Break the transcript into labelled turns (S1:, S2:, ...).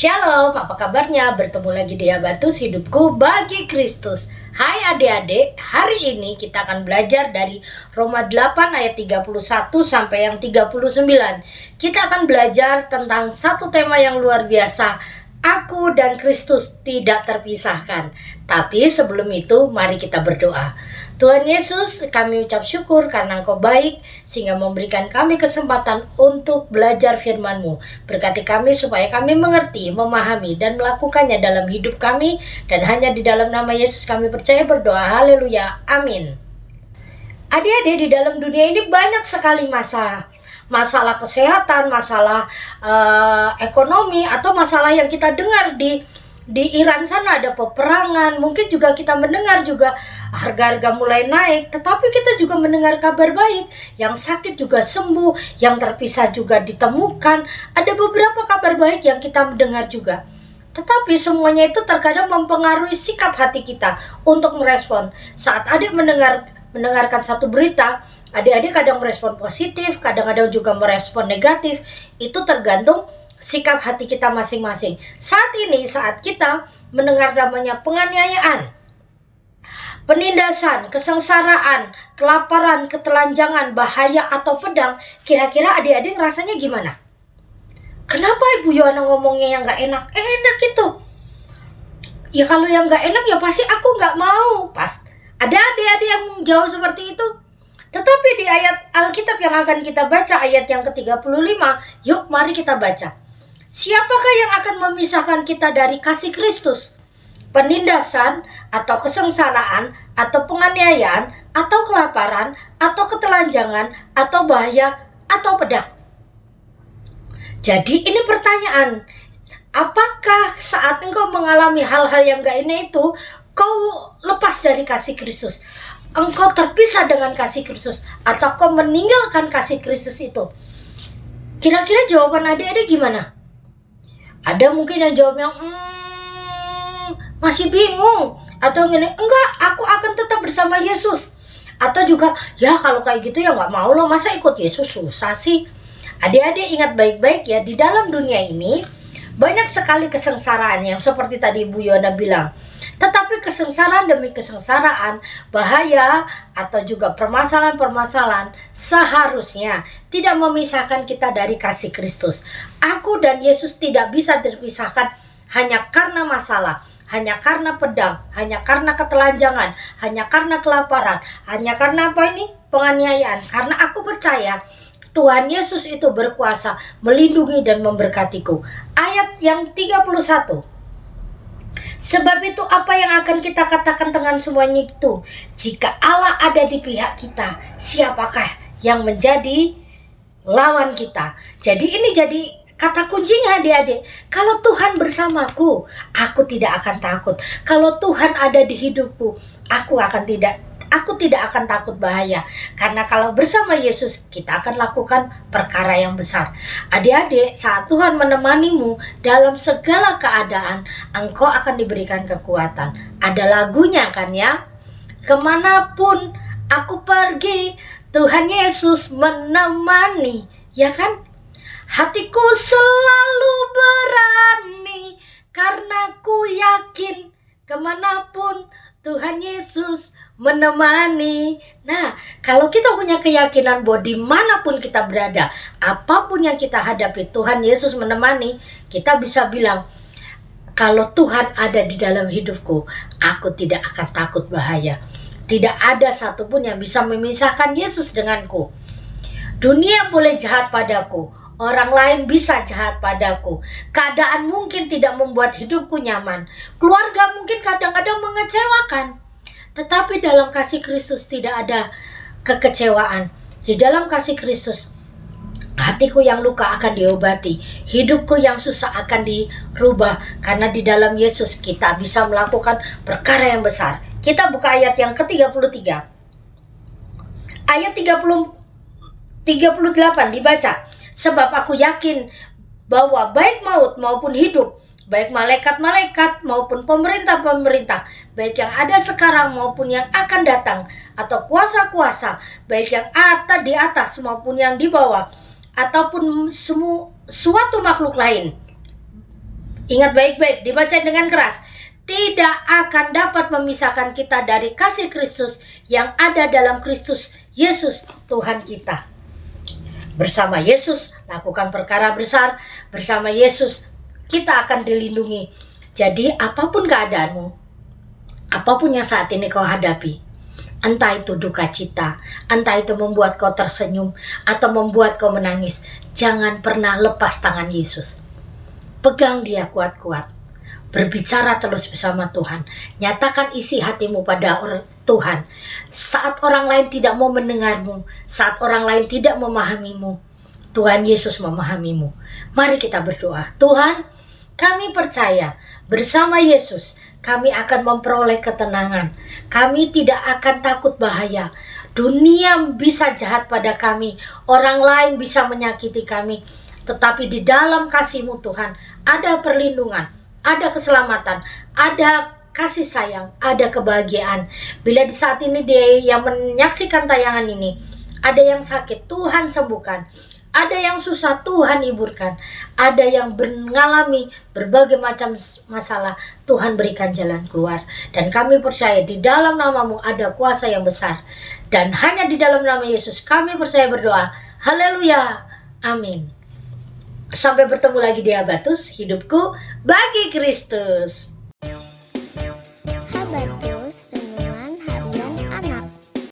S1: Shalom, apa kabarnya? Bertemu lagi di Habatus Hidupku Bagi Kristus. Hai adik-adik, hari ini kita akan belajar dari Roma 8 ayat 31 sampai yang 39. Kita akan belajar tentang satu tema yang luar biasa. Aku dan Kristus tidak terpisahkan. Tapi sebelum itu, mari kita berdoa. Tuhan Yesus, kami ucap syukur karena Engkau baik, sehingga memberikan kami kesempatan untuk belajar firman-Mu. Berkati kami supaya kami mengerti, memahami, dan melakukannya dalam hidup kami. Dan hanya di dalam nama Yesus kami percaya berdoa. Haleluya. Amin. Adik-adik, di dalam dunia ini banyak sekali masalah. Masalah kesehatan, masalah ekonomi, atau masalah yang kita dengar di Iran sana ada peperangan. Mungkin juga kita mendengar juga harga-harga mulai naik. Tetapi kita juga mendengar kabar baik, yang sakit juga sembuh, yang terpisah juga ditemukan. Ada beberapa kabar baik yang kita mendengar juga. Tetapi semuanya itu terkadang mempengaruhi sikap hati kita untuk merespon. Saat adik mendengarkan satu berita, adik-adik kadang merespon positif, kadang-kadang juga merespon negatif. Itu tergantung sikap hati kita masing-masing. Saat ini, saat kita mendengar namanya penganiayaan, penindasan, kesengsaraan, kelaparan, ketelanjangan, bahaya, atau pedang, kira-kira adik-adik rasanya gimana? Kenapa Ibu Yohana ngomongnya yang gak enak? Enak itu. Ya kalau yang gak enak ya pasti aku gak mau. Pas ada adik-adik yang jauh seperti itu. Tetapi di ayat Alkitab yang akan kita baca, ayat yang ke-35, yuk mari kita baca. Siapakah yang akan memisahkan kita dari kasih Kristus? Penindasan, atau kesengsaraan, atau penganiayaan, atau kelaparan, atau ketelanjangan, atau bahaya, atau pedang? Jadi ini pertanyaan, apakah saat engkau mengalami hal-hal yang gak enak itu, kau lepas dari kasih Kristus? Engkau terpisah dengan kasih Kristus, atau kau meninggalkan kasih Kristus itu? Kira-kira jawaban adik-adik gimana? Ada mungkin yang jawabnya masih bingung, atau gini, enggak, aku akan tetap bersama Yesus. Atau juga, ya kalau kayak gitu ya gak mau loh, masa ikut Yesus susah sih. Adik-adik ingat baik-baik ya, di dalam dunia ini banyak sekali kesengsaraan yang seperti tadi Ibu Yohana bilang. Tetapi kesengsaraan demi kesengsaraan, bahaya, atau juga permasalahan-permasalahan seharusnya tidak memisahkan kita dari kasih Kristus. Aku dan Yesus tidak bisa terpisahkan hanya karena masalah, hanya karena pedang, hanya karena ketelanjangan, hanya karena kelaparan, hanya karena apa ini? Penganiayaan. Karena aku percaya Tuhan Yesus itu berkuasa melindungi dan memberkatiku. Ayat yang 31. Sebab itu apa yang akan kita katakan dengan semuanya itu? Jika Allah ada di pihak kita, siapakah yang menjadi lawan kita? Jadi ini jadi kata kuncinya adik-adik. Kalau Tuhan bersamaku, aku tidak akan takut. Kalau Tuhan ada di hidupku, aku tidak akan takut bahaya. Karena kalau bersama Yesus, kita akan lakukan perkara yang besar. Adik-adik, saat Tuhan menemanimu dalam segala keadaan, engkau akan diberikan kekuatan. Ada lagunya kan ya? Kemanapun aku pergi, Tuhan Yesus menemani. Ya kan? Hatiku selalu berani, karena ku yakin kemanapun Tuhan Yesus menemani. Nah, kalau kita punya keyakinan bahwa dimanapun kita berada, apapun yang kita hadapi, Tuhan Yesus menemani, kita bisa bilang, kalau Tuhan ada di dalam hidupku, aku tidak akan takut bahaya. Tidak ada satupun yang bisa memisahkan Yesus denganku. Dunia boleh jahat padaku, orang lain bisa jahat padaku, keadaan mungkin tidak membuat hidupku nyaman, keluarga mungkin kadang-kadang mengecewakan. Tetapi dalam kasih Kristus tidak ada kekecewaan. Di dalam kasih Kristus, hatiku yang luka akan diobati, hidupku yang susah akan dirubah. Karena di dalam Yesus kita bisa melakukan perkara yang besar. Kita buka ayat yang ke-33. Ayat 38 dibaca. Sebab aku yakin bahwa baik maut maupun hidup, baik malaikat-malaikat maupun pemerintah-pemerintah, baik yang ada sekarang maupun yang akan datang, atau kuasa-kuasa, baik yang ada di atas maupun yang di bawah, ataupun suatu makhluk lain, Ingat baik-baik, dibaca dengan keras. Tidak akan dapat memisahkan kita dari kasih Kristus yang ada dalam Kristus Yesus Tuhan kita. Bersama Yesus lakukan perkara besar, bersama Yesus kita akan dilindungi. Jadi apapun keadaanmu, apapun yang saat ini kau hadapi, entah itu duka cita, entah itu membuat kau tersenyum, atau membuat kau menangis, jangan pernah lepas tangan Yesus. Pegang dia kuat-kuat. Berbicara terus bersama Tuhan. Nyatakan isi hatimu pada Tuhan. Saat orang lain tidak mau mendengarmu, saat orang lain tidak memahamimu, Tuhan Yesus memahamimu. Mari kita berdoa. Tuhan, kami percaya bersama Yesus kami akan memperoleh ketenangan. Kami tidak akan takut bahaya. Dunia bisa jahat pada kami, orang lain bisa menyakiti kami, tetapi di dalam kasih-Mu Tuhan ada perlindungan, ada keselamatan, ada kasih sayang, ada kebahagiaan. Bila di saat ini dia yang menyaksikan tayangan ini, ada yang sakit, Tuhan sembuhkan. Ada yang susah, Tuhan hiburkan. Ada yang mengalami berbagai macam masalah, Tuhan berikan jalan keluar. Dan kami percaya di dalam nama-Mu ada kuasa yang besar. Dan hanya di dalam nama Yesus kami percaya berdoa. Haleluya. Amin. Sampai bertemu lagi di Habatus, hidupku bagi Kristus.